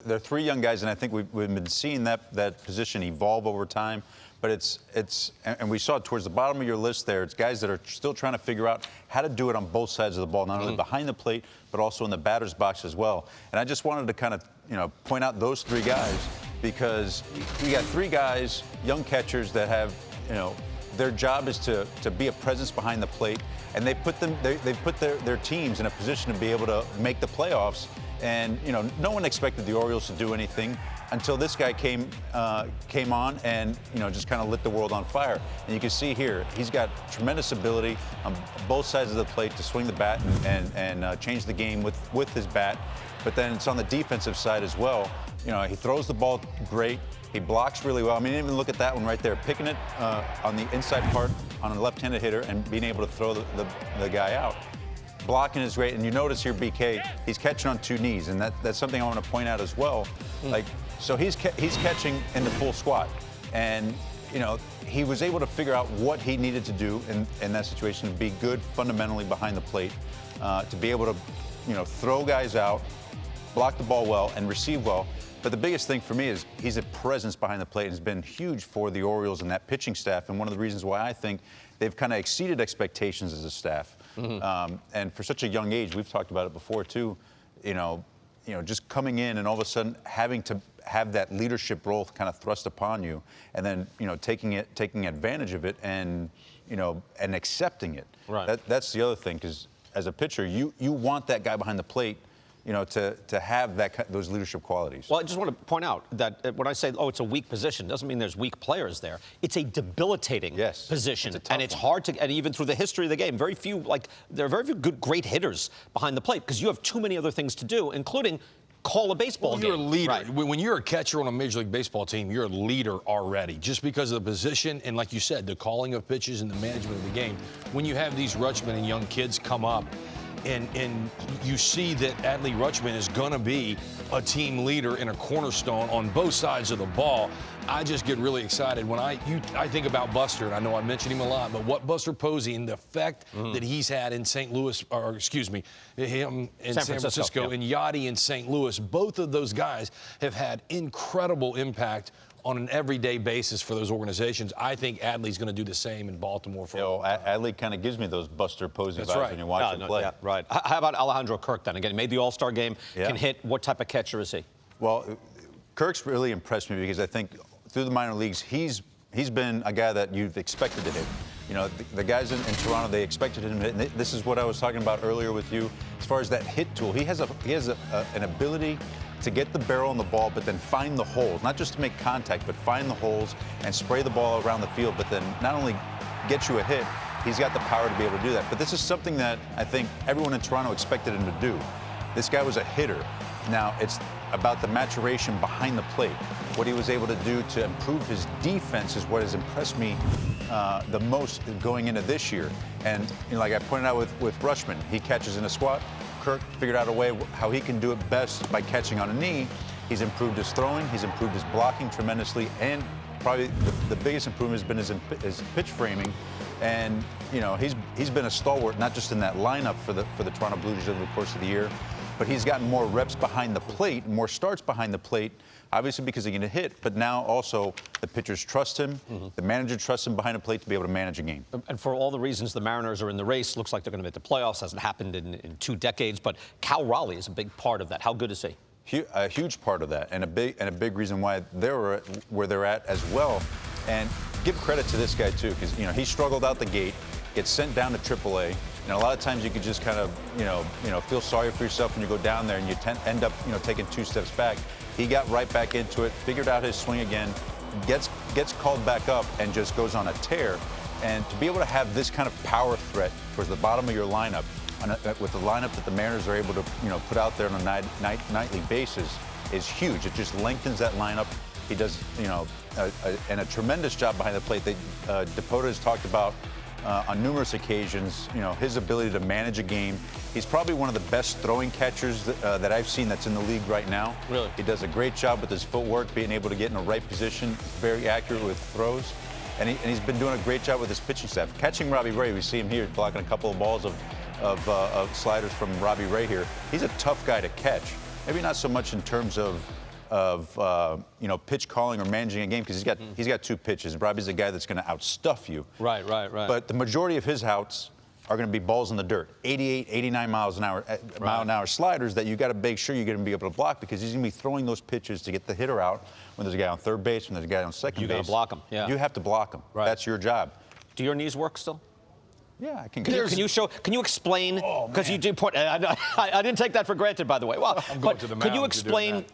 They're three young guys, and I think we've been seeing that position evolve over time. But and we saw it towards the bottom of your list there. It's guys that are still trying to figure out how to do it on both sides of the ball, not only behind the plate, but also in the batter's box as well. And I just wanted to kind of, point out those three guys because we got three guys, young catchers that have, their job is to be a presence behind the plate, and they've put their teams in a position to be able to make the playoffs. And no one expected the Orioles to do anything until this guy came on and just kind of lit the world on fire. And you can see here he's got tremendous ability on both sides of the plate to swing the bat and change the game with his bat. But then it's on the defensive side as well. He throws the ball great. He blocks really well. I mean, even look at that one right there, picking it on the inside part on a left-handed hitter and being able to throw the guy out. Blocking is great, and you notice here, BK, he's catching on two knees, and that's something I want to point out as well. So he's catching in the full squat, and he was able to figure out what he needed to do in that situation to be good fundamentally behind the plate, to be able to throw guys out, block the ball well, and receive well. But the biggest thing for me is he's a presence behind the plate and has been huge for the Orioles and that pitching staff, and one of the reasons why I think they've kind of exceeded expectations as a staff. And for such a young age, we've talked about it before too, just coming in and all of a sudden having to have that leadership role kind of thrust upon you, and then taking advantage of it and and accepting it. Right. That's the other thing, because as a pitcher, you want that guy behind the plate to have those leadership qualities. Well, I just want to point out that when I say, it's a weak position, doesn't mean there's weak players there. It's a debilitating position, and it's hard to, and even through the history of the game, there are very few great hitters behind the plate because you have too many other things to do, including call a baseball game. You're a leader. Right. When you're a catcher on a Major League Baseball team, you're a leader already, just because of the position and, like you said, the calling of pitches and the management of the game. When you have these Rutschman and young kids come up, and you see that Adley Rutschman is going to be a team leader and a cornerstone on both sides of the ball. I just get really excited when I think about Buster, and I know I mention him a lot, but what Buster Posey and the effect that he's had in St. Louis, or excuse me, him in San Francisco and Yachty in St. Louis, both of those guys have had incredible impact on an everyday basis for those organizations. I think Adley's going to do the same in Baltimore for a while. Adley kind of gives me those Buster Posey vibes when you watch him play. Yeah, right. How about Alejandro Kirk then? Again, he made the All-Star game, can hit. What type of catcher is he? Well, Kirk's really impressed me because I think through the minor leagues, he's been a guy that you've expected to hit. The guys in Toronto, they expected him to hit. And this is what I was talking about earlier with you. As far as that hit tool, he has an ability to get the barrel on the ball, but then find the holes, not just to make contact, but find the holes and spray the ball around the field, but then not only get you a hit, he's got the power to be able to do that. But this is something that I think everyone in Toronto expected him to do. This guy was a hitter. Now it's about the maturation behind the plate. What he was able to do to improve his defense is what has impressed me the most going into this year. And like I pointed out with Rutschman, he catches in a squat. Kirk figured out a way how he can do it best by catching on a knee. He's improved his throwing, he's improved his blocking tremendously, and probably the biggest improvement has been his pitch framing. And he's been a stalwart not just in that lineup for the Toronto Blue Jays over the course of the year, but he's gotten more reps behind the plate, more starts behind the plate, obviously because he can hit, but now also the pitchers trust him, the manager trusts him behind the plate to be able to manage a game. And for all the reasons the Mariners are in the race, looks like they're going to make the playoffs. Hasn't happened in 2 decades, but Cal Raleigh is a big part of that. How good is he? A huge part of that, and a big reason why they're where they're at as well. And give credit to this guy too, because he struggled out the gate, gets sent down to AAA. And a lot of times you could just kind of feel sorry for yourself when you go down there and you end up taking 2 steps back. He got right back into it, figured out his swing again, gets called back up, and just goes on a tear. And to be able to have this kind of power threat towards the bottom of your lineup, with the lineup that the Mariners are able to put out there on a nightly basis, is huge. It just lengthens that lineup. He does and a tremendous job behind the plate. Depota has talked about on numerous occasions, his ability to manage a game. He's probably one of the best throwing catchers that I've seen that's in the league right now. Really? He does a great job with his footwork, being able to get in the right position, very accurate with throws. And he's been doing a great job with his pitching staff. Catching Robbie Ray, we see him here blocking a couple of balls of sliders from Robbie Ray here. He's a tough guy to catch. Maybe not so much in terms of of pitch calling or managing a game because he's got 2 pitches. Robbie's a guy that's going to outstuff you. Right. But the majority of his outs are going to be balls in the dirt, 88, 89 miles an hour, mile an hour sliders that you got to make sure you're going to be able to block because he's going to be throwing those pitches to get the hitter out when there's a guy on third base, when there's a guy on second base. You got to block him. Yeah. You have to block him. Right. That's your job. Do your knees work still? Yeah, I can. Can you explain? Because you do point. I didn't take that for granted, by the way. Well, I'm going to the can you mountains to do explain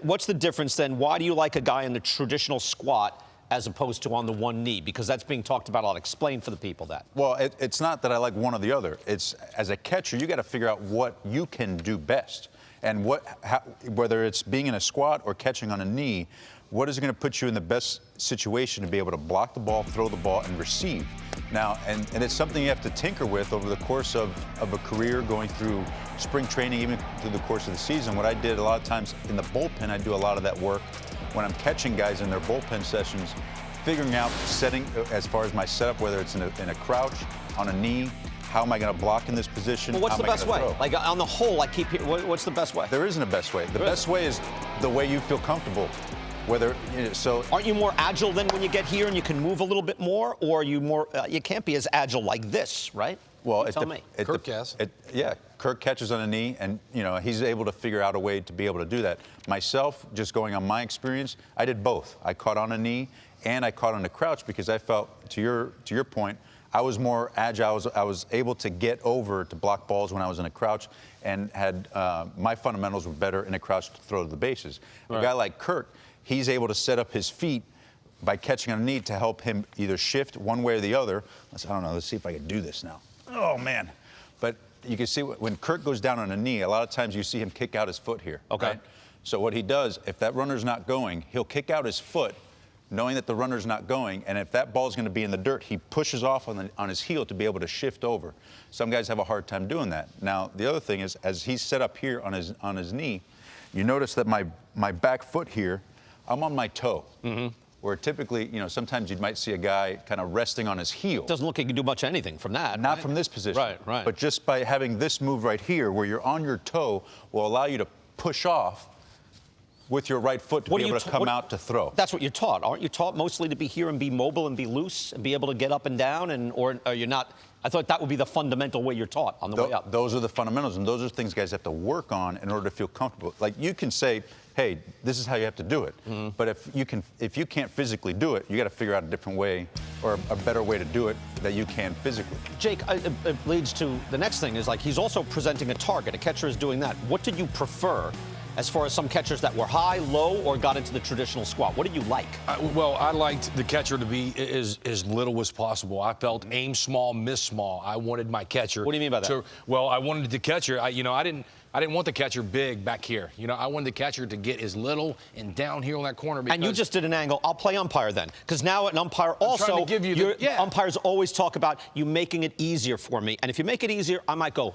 what's the difference then? Why do you like a guy in the traditional squat as opposed to on the one knee? Because that's being talked about a lot. Explain for the people that. Well, it's not that I like one or the other. It's as a catcher, you got to figure out what you can do best, and whether it's being in a squat or catching on a knee. What is going to put you in the best situation to be able to block the ball, throw the ball, and receive? Now, and it's something you have to tinker with over the course of a career, going through spring training, even through the course of the season. What I did a lot of times in the bullpen, I do a lot of that work when I'm catching guys in their bullpen sessions, figuring out setting as far as my setup, whether it's in a crouch, on a knee. How am I going to block in this position? Well, what's the best way? Like on the whole, I keep hearing, what's the best way? There isn't a best way. The best way is the way you feel comfortable. Aren't you more agile than when you get here and you can move a little bit more, or are you more? You can't be as agile like this, right? Well, tell me. Kirk has. Kirk catches on a knee, and he's able to figure out a way to be able to do that. Myself, just going on my experience, I did both. I caught on a knee and I caught on a crouch because I felt, to your point, I was more agile. I was able to get over to block balls when I was in a crouch, and had my fundamentals were better in a crouch to throw to the bases. A guy like Kirk, he's able to set up his feet by catching on a knee to help him either shift one way or the other. I don't know. Let's see if I can do this now. Oh, man. But you can see when Kirk goes down on a knee, a lot of times you see him kick out his foot here. Okay. Right? So what he does, if that runner's not going, he'll kick out his foot, knowing that the runner's not going, and if that ball's going to be in the dirt, he pushes off on his heel to be able to shift over. Some guys have a hard time doing that. Now, the other thing is, as he's set up here on his knee, you notice that my back foot here, I'm on my toe. Mm-hmm. Where typically, sometimes you might see a guy kind of resting on his heel. Doesn't look like you can do much anything from that. Not from this position. Right. But just by having this move right here, where you're on your toe, will allow you to push off with your right foot to be able to come out to throw. That's what you're taught. Aren't you taught mostly to be here and be mobile and be loose and be able to get up and down? Or are you not? I thought that would be the fundamental way you're taught on the way up. Those are the fundamentals, and those are things guys have to work on in order to feel comfortable. Like, you can say, hey, this is how you have to do it. Mm-hmm. But if you can't physically do it, you got to figure out a different way or a better way to do it that you can physically. Jake, it leads to the next thing is, like, he's also presenting a target. A catcher is doing that. What did you prefer as far as some catchers that were high, low, or got into the traditional squat? What did you like? I liked the catcher to be as little as possible. I felt aim small, miss small. I wanted my catcher. What do you mean by that? I wanted the catcher. I didn't want the catcher big back here. I wanted the catcher to get as little and down here on that corner. And you just did an angle. I'll play umpire then, because now an umpire also. Umpires always talk about you making it easier for me, and if you make it easier, I might go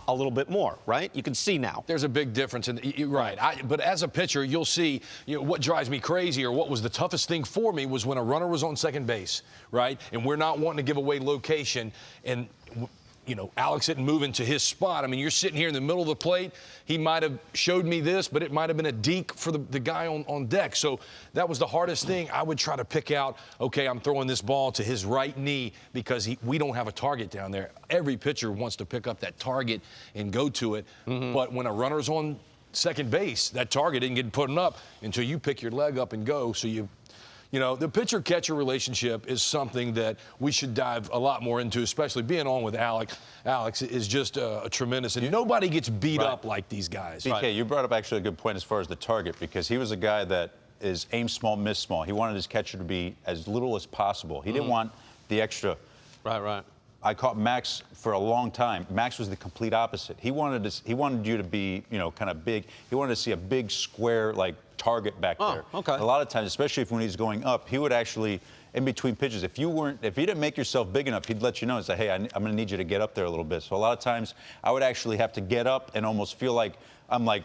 a little bit more. Right? You can see now. There's a big difference, you're right. But as a pitcher, you'll see. What drives me crazy, or what was the toughest thing for me, was when a runner was on second base, right, and we're not wanting to give away location and. Alex isn't moving to his spot. I mean, you're sitting here in the middle of the plate. He might have showed me this, but it might have been a deke for the guy on deck. So that was the hardest thing. I would try to pick out, okay, I'm throwing this ball to his right knee because we don't have a target down there. Every pitcher wants to pick up that target and go to it. Mm-hmm. But when a runner's on second base, that target isn't getting put up until you pick your leg up and go. So the pitcher-catcher relationship is something that we should dive a lot more into, especially being on with Alex. Alex is just a tremendous, and nobody gets beat up like these guys. BK, you brought up actually a good point as far as the target, because he was a guy that is aim small, miss small. He wanted his catcher to be as little as possible. He didn't want the extra. Right. I caught Max for a long time. Max was the complete opposite. He wanted you to be, kind of big. He wanted to see a big square, target back there. Okay. A lot of times, especially when he's going up, he would actually, in between pitches, if you didn't make yourself big enough, he'd let you know and say, hey, I'm going to need you to get up there a little bit. So a lot of times, I would actually have to get up and almost feel like I'm like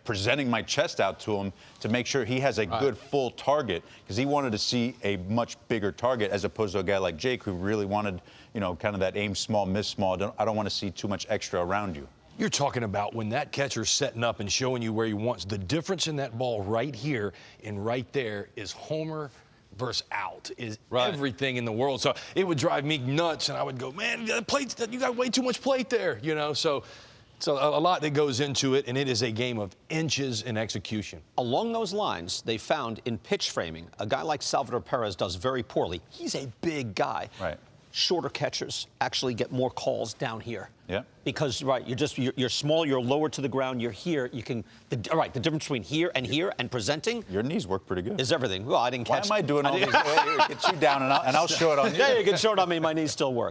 presenting my chest out to him to make sure he has a good full target, because he wanted to see a much bigger target as opposed to a guy like Jake who really wanted, kind of that aim small, miss small. I don't want to see too much extra around you. You're talking about when that catcher's setting up and showing you where he wants. The difference in that ball right here and right there is homer versus out, is everything in the world. So it would drive me nuts, and I would go, man, you got way too much plate there, you know. So a lot that goes into it, and it is a game of inches in execution. Along those lines, they found in pitch framing, a guy like Salvador Perez does very poorly. He's a big guy. Right. Shorter catchers actually get more calls down here. Yeah. Because you're small, you're lower to the ground, you're here. You can the difference between here and presenting. Your knees work pretty good. Is everything. Well, I didn't catch. Why am I doing all these? Get you down and I'll show it on you. Yeah, you can show it on me. My knees still work.